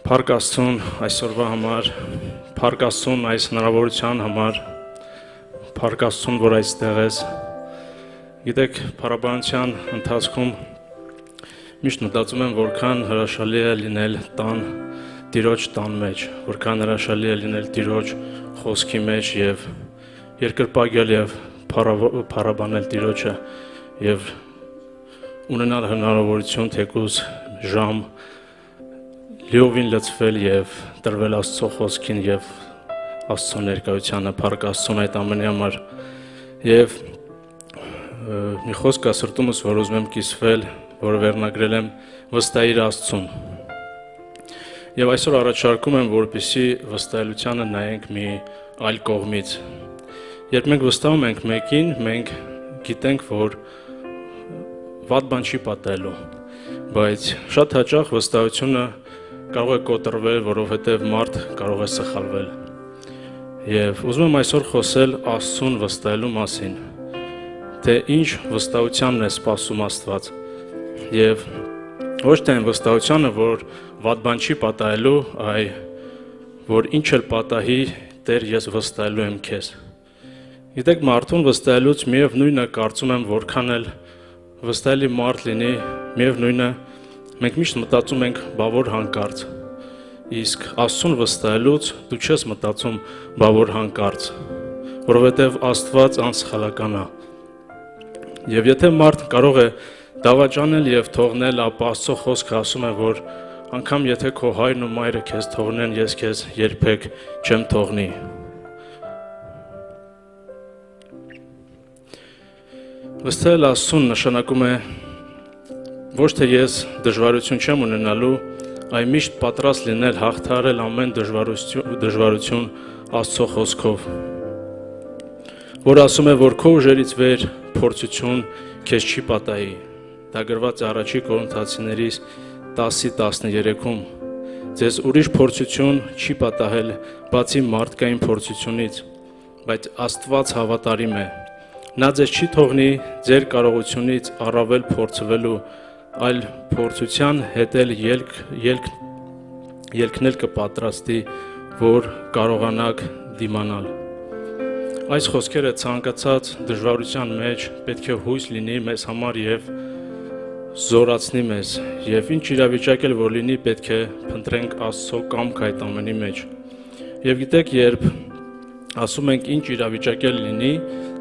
Փառք Աստծուն այսօրվա համար, փառք Աստծուն այս հնարավորության համար, փառք Աստծուն, որ այստեղ ես։ Գիտեք, փառաբանության ընթացքում միշտ մտածում եմ, որքան հրաշալի է լինել Տիրոջ տան մեջ, որքան հրաշալի է լինել Տիրոջ խոսքի մեջ եւ երկրպագել եւ փառաբանել Տիրոջը եւ ունենալ հնարավորություն թեկուզ ժամ լիովին լցվել եւ տրվել Աստծո խոսքին եւ Աստծո ներկայությանը, փառք Աստծուն այդ ամենի համար։ Եվ մի խոսք կա սրտումս, որ ուզում եմ կիսվել, որը վերնագրել եմ վստահիր Աստծուն։ Եվ այսօր առաջարկում եմ, որպեսզի վստահելիությանը նայենք մի այլ կողմից։ Երբ մենք վստահում ենք մեկին, մենք գիտենք, որ վատ բան չի պատահելու, բայց շատ հաճախ վստահությունը կարող է կոտրվել, որովհետև մարդ կարող է սխալվել։ Եվ ուզում եմ այսօր խոսել Աստծուն վստահելու մասին, թե ինչ վստահությանն է սպասում Աստված։ Եվ ոչ թե այն վստահությանը, որ վատ բան չի պատահելու, այլ որ ինչ էլ պատահի, Տեր, ես վստահելու եմ քեզ։ Գիտեք, մարդուն վստահելուց միևնույնը կարծում եմ, որքան էլ վստահելի մարդ լինի, միևնույնը մենք միշտ մտածում ենք բավոր հանկարծ, իսկ Աստծուն վստահելուց դու չես մտածում բավոր հանկարծ, որովհետև Աստված անսխալական է։ Եվ եթե մարդ կարող է դավաճանել եւ թողնել, ապա Աստծո խոսքը ասում է, որ անգամ եթե քո հայրն ու մայրը քեզ թողնեն, ես քեզ երբեք չեմ թողնի։ Վստահել Աստծուն նշանակում է ոչ թե ես դժվարություն չեմ ունենալու, այլ միշտ պատրաստ լինել հաղթահարել ամեն դժվարություն Աստծո խոսքով, որ ասում է, որ քո ուժերից վեր փորձություն քեզ չի պատահի։ Դա գրված է Առաջի Կորինթացիներին 10:13-ում։ Ձեզ ուրիշ փորձություն չի պատահել, բացի մարդկային փորձությունից, բայց Աստված հավատարիմ է։ Նա ձեզ չի թողնի ձեր կարողությունից առավել փորձվելու, այլ փորձության հետ էլ ելքնել կպատրաստի, որ կարողանաք դիմանալ։ Այս խոսքերը ցանկացած դժվարության մեջ պետք է հույս լինի մեզ համար եւ զորացնի մեզ, եւ ինչ իրավիճակ էլ որ լինի, պետք է փնտրենք Աստծո կամքը այդ ամենի մեջ։ Եվ գիտեք, երբ ասում ենք ինչ իրավիճակ էլ լինի,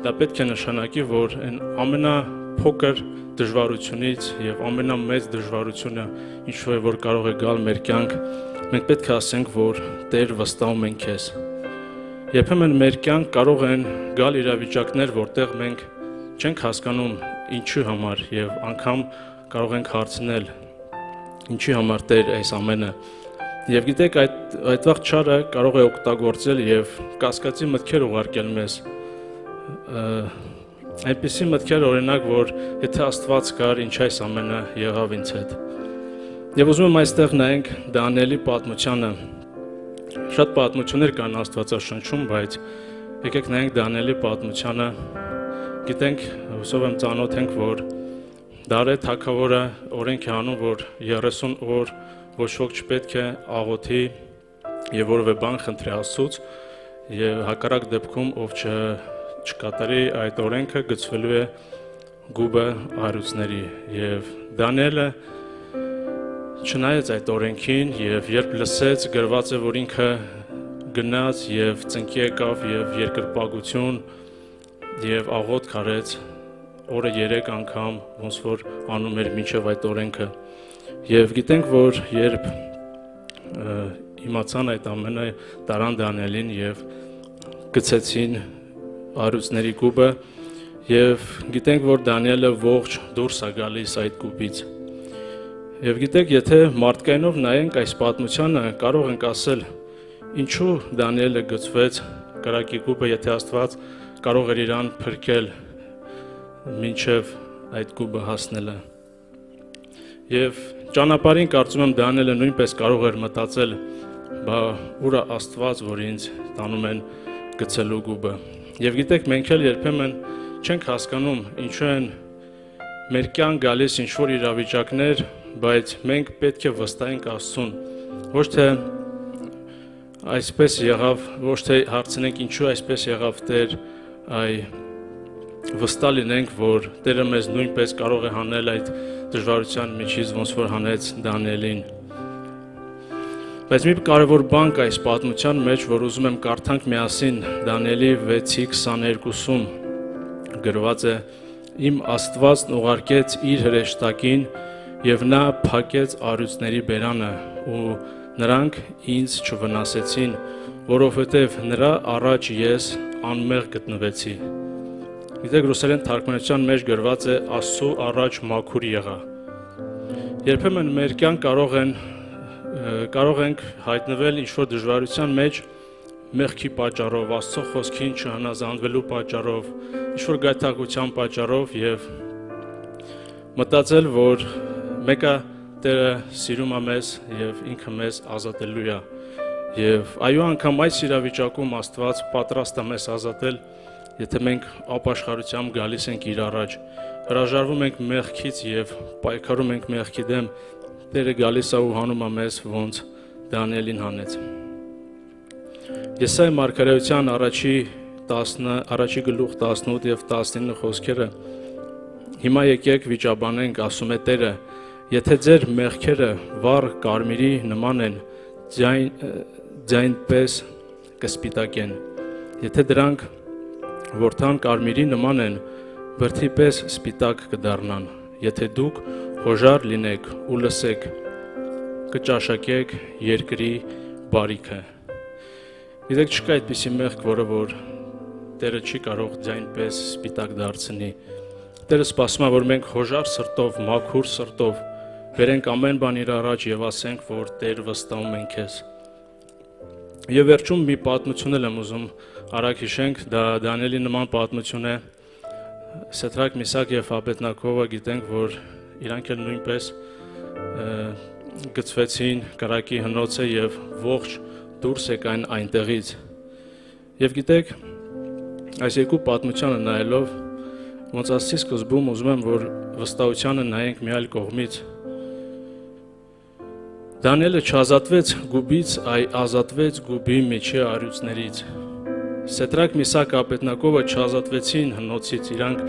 դա պետք է նշանակի, որ այն ամենափոքր դժվարությունից եւ ամենամեծ դժվարությունը, ինչու է որ կարող է գալ մեր կյանք, մենք պետք է ասենք, որ Տեր վստահում ենք քեզ։ Երբեմն մեր կյանք կարող են գալ իրավիճակներ, որտեղ մենք չենք հասկանում ինչի համար եւ անգամ կարող ենք հարցնել ինչի համար Տեր այս ամենը։ Եվ գիտեք, այդ վաղ չարը կարող է օգտագործել եւ կասկածի մտքեր ուղարկել մեզ։ Այնպիսի մտքեր օրինակ, որ եթե Աստված կար, ինչ այս ամենը եղավ ինձ հետ։ Եվ ուզում եմ այստեղ նայենք Դանիելի պատմությանը։ Շատ պատմություններ կան Աստվածաշնչում, բայց եկեք նայենք Դանիելի պատմությանը։ Գիտենք, հուսով եմ ծանոթ ենք, որ Դարե թագավորը օրենք է անում, որ 30 օր ոչ ոք չպետք է աղոթի եւ որևէ բան խնդրի Աստծուց, եւ հակառակ դեպքում ով չկատարի այդ օրենքը գծվելու է գուբը առյուծների։ Եվ Դանիելը չնայեց այդ օրենքին եւ երբ լսեց գրված է, որ ինքը գնաց եւ ծնկի եկավ եւ երկրպագություն եւ աղոթք արեց օրը 3 անգամ, ոնց որ անում էր մինչեւ այդ օրենքը։ Եվ գիտենք, որ երբ իմացան այդ ամենը, տարան Դանիելին եւ գցեցին առյուծների գուբը, եւ գիտենք, որ Դանիելը ողջ դուրս է գալիս այդ գուբից։ Եվ գիտեք, եթե մարդկայինով նայենք այս պատմությանը, կարող ենք ասել, ինչու Դանիելը գցվեց կրակի գուբը, եթե Աստված կարող էր իրան փրկել մինչև այդ գուբը հասնելը։ Եվ ճանապարհին կարծում եմ Դանիելը նույնպես կարող էր մտածել, բա ուր է Աստված, որ ինձ տանում են գցելու գուբը։ Եվ գիտեք, մենք էլ երբեմն չենք հասկանում ինչու են մեր կյանք գալիս ինչ-որ իրավիճակներ, բայց մենք պետք է վստահենք Աստծուն, ոչ թե այսպես եղավ, ոչ թե հարցնենք ինչու այսպես եղավ Տեր, այ վստահ լինենք, որ Տերը մեզ նույնպես կարող է հանել այդ դժվարության միջից, ոնց որ հանեց Դանիելին։ Բայց մի կարևոր բան կա այս պատմության մեջ, որ ուզում եմ կարդանք միասին Դանիելի 6:22-ում գրված է. Իմ Աստվածն ուղարկեց իր հրեշտակին եւ նա փակեց առյուծների բերանը ու նրանք ինձ չվնասեցին, որովհետեւ նրա առաջ ես անմեղ գտնվեցի։ Գիտեք, ռուսերեն թարգմանության մեջ գրված է Աստծո առաջ մաքուր եղա։ Երբեմն մեր կյանք կարող ենք հայտնվել ինչ-որ դժվարության մեջ մեղքի պատճառով, Աստծո խոսքին չհնազանդվելու պատճառով, ինչ-որ գայթակղության պատճառով եւ մտածել, որ մեկը Տերը սիրում է մեզ եւ ինքը մեզ ազատելու է։ Եվ այո, անգամ այս իրավիճակում Աստված պատրաստ է մեզ ազատել, եթե մենք ապաշխարությամբ գալիս ենք իր առաջ, հրաժարվում ենք մեղքից եւ պայքարում ենք մեղքի դեմ, Տերը գալիս է ու հանում է մեզ, ոնց Դանիելին հանեց։ Եսայի մարգարեության առաջի գլուխ 18 եւ 19 խոսքերը հիմա եկեք վիճաբանենք, ասում է Տերը, եթե ձեր մեղքերը վառ կարմիրի նման են, ձայնպես կսպիտակեն, եթե դրանք որթան կարմիրի նման են, բրդի պես սպիտակ կդառնան, եթե դուք հոժար լինեք ու լսեք, կճաշակեք երկրի բարիքը։ Գիտեք, չկա այդպիսի մեղք, որը որ Տերը չի կարող ձայնպես սպիտակ դարձնի։ Տերը սպասում է, որ մենք հոժար սրտով, մաքուր սրտով բերենք ամեն բան իր առաջ եւ ասենք, որ Տեր վստահում ենք քեզ։ Եվ վերջում մի պատմություն եմ ուզում արագ հիշենք, դա Դանիելի նման պատմություն է։ Սեդրակ, Միսակ եւ Աբեդնագովը գիտենք, որ իրանք էլ նույնպես գծվեցին կրակի հնոցը եւ ողջ դուրս եկան այնտեղից։ Եվ գիտեք, այս երկու պատմությանը նայելով, ոնց ասի սկզբում ուզում եմ, որ վստահությանը նայենք մի այլ կողմից։ Դանիելը չազատվեց գուբից, այ ազատվեց գուբի միջի առյուծներից։ Սեդրակ, Միսակ, Աբեդնագովը չազատվեցին հնոցից, իրանք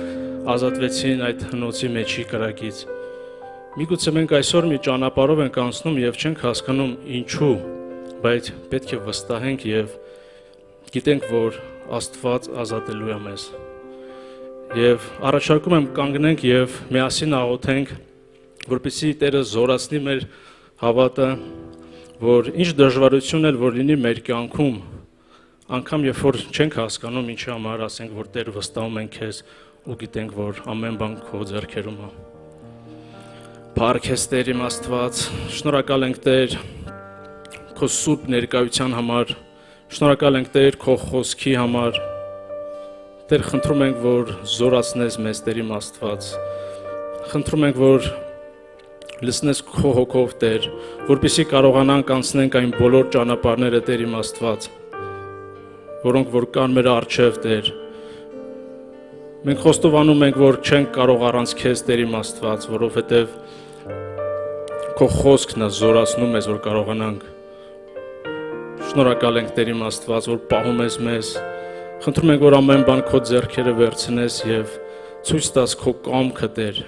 ազատվեցին այդ հնոցի մեջի կրակից։ Միգուցե մենք այսօր մի ճանապարհով ենք անցնում եւ չենք հասկանում ինչու, բայց պետք է վստահենք եւ գիտենք, որ Աստված ազատելու է մեզ։ Եվ առաջարկում եմ կանգնենք եւ միասին աղոթենք, որպեսզի Տերը զորացնի մեր հավատը, որ ինչ դժվարություն էլ որ լինի մեր կյանքում, անգամ երբ որ չենք հասկանում ինչի համար, ասենք, որ Տեր վստահում ենք քեզ ու գիտենք, որ ամեն բան քո ձեռքերում է։ Փառք քեզ Տեր իմ Աստված, շնորհակալ ենք Տեր քո սուրբ ներկայության համար, շնորհակալ ենք Տեր քո խոսքի համար։ Տեր, խնդրում ենք, որ զորացնես մեզ Տեր իմ Աստված։ Խնդրում ենք, որ լսնես քո հոգով Տեր, որպեսզի կարողանանք անցնենք այն բոլոր ճանապարհները Տեր իմ Աստված, որոնք որ կան մեր առջև Տեր։ Մենք խոստովանում ենք, որ չենք կարող առանց քեզ Տեր իմ Աստված, որովհետև քո խոսքն է զորացնում մեզ, որ կարողանանք։ Շնորհակալ ենք Տեր իմ Աստված, որ պահում ես մեզ։ Խնդրում ենք, որ ամեն բան քո ձեռքերը վերցնես եւ ցույց տաս քո կամքը Տեր։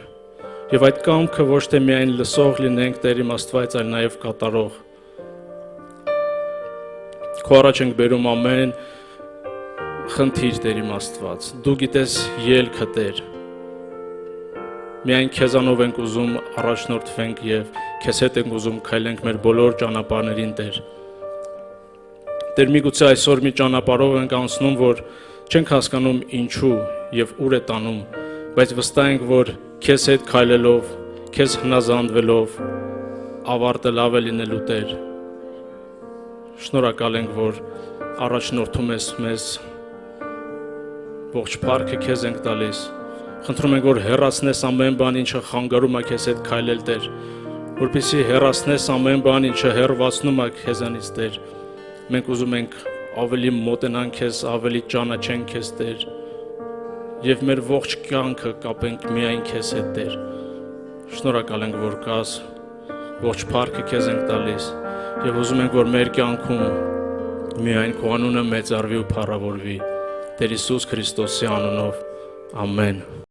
Եվ այդ կամքը ոչ թե միայն լսող լինենք Տեր իմ Աստված, այլ նաև կատարող։ Քո առաջ ենք բերում ամեն խնդիր Տեր իմ Աստված։ Դու գիտես ելքը Տեր։ Միայն քեզանով ենք ուզում առաջնորդվենք եւ քեզ հետ ենք ուզում քայլենք մեր բոլոր ճանապարհներին Տեր։ Տեր, միգուցե այսօր մի ճանապարհով ենք անցնում, որ չենք հասկանում ինչու եւ ուր է տանում, բայց վստահ ենք, որ քեզ հետ քայլելով, քեզ հնազանդվելով, ավարտը լավ է լինելու Տեր։ Շնորհակալ ենք, որ առաջնորդում ես մեզ, ողջ փառքը քեզ ենք տալիս։ Խնդրում ենք, որ հեռացնես ամեն բան, ինչը խանգարում է քեզ հետ քայլել Տեր, որպեսզի հեռացնես ամեն բան, ինչը հեռացնում է քեզանից Տեր։ Մենք ուզում ենք ավելի մոտենանք քեզ, ավելի ճանաչենք քեզ Տեր։ Եվ մեր ողջ կյանքը կապենք միայն քեզ հետ Տեր։ Շնորհակալ ենք, որ կաս, ողջ փառքը քեզ ենք տալիս եւ ուզում ենք, որ մեր կյանքում միայն քո անունը մեծարվի ու փառավորվի Տեր Հիսուս Քրիստոսի անունով, ամեն։